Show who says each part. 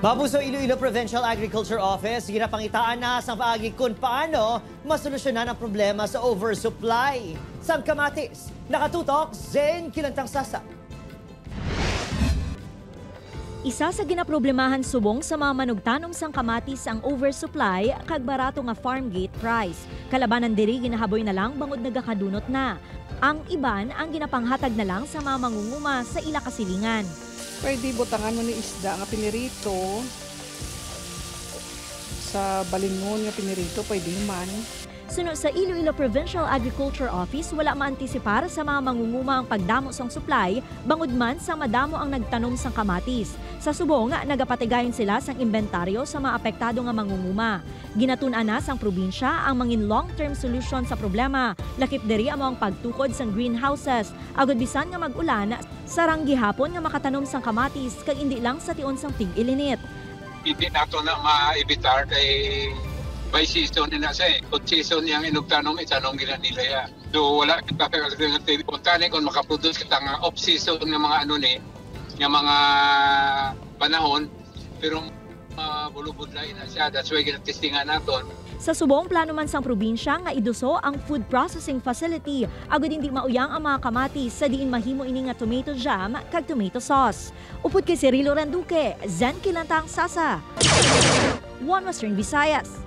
Speaker 1: Mapuso Iloilo Provincial Agriculture Office, ginapangitaan na sa paagi kung paano masolusyonan ang problema sa oversupply. Sang kamatis, nakatutok, Zen Kilantang Sasa.
Speaker 2: Isa sa ginaproblemahan subong sa mga manugtanom sang kamatis ang oversupply kag barato nga farm gate price. Kalabanan diri ginahaboy na lang bangod nagakadunot na. Ang iban ang ginapanghatag na lang sa mga mangunguma sa ila kasilingan.
Speaker 3: Pwede butangan mo ni isda nga pinirito. Sa balingon nga pinirito, pwede man.
Speaker 2: Suno sa Iloilo Provincial Agriculture Office, wala maantisipar sa mga mangunguma ang pagdamo sang supply, bangod man sa madamo ang nagtanom sang kamatis. Sa subong, nagapatigayon sila sang inventaryo sa mga apektado nga mangunguma. Ginatun-an na sang probinsya ang mangin long-term solution sa problema. Lakip diri amo ang pagtukod sang greenhouses. Agod bisan nga mag-ulan, sarang gihapon nga makatanom sang kamatis kag indi lang sa tion sang tig-ilinit.
Speaker 4: Hindi nato na ma-evitar kay by season na siya. Kung season yung inugtanong, itanong gila nila ya. So wala kita kung kung makaproduce kita nga off-season ng mga ano ni, ng mga panahon, pero bulubod lain na siya. That's why ginatestingan natin.
Speaker 2: Sa subong plano man sang probinsya nga iduso ang food processing facility. Agad hindi mauyang ang mga kamatis sa diin mahimo ini nga tomato jam kag tomato sauce. Upod kay Cirilo Randuque, Zen Kilantang Sasa. One Western Visayas.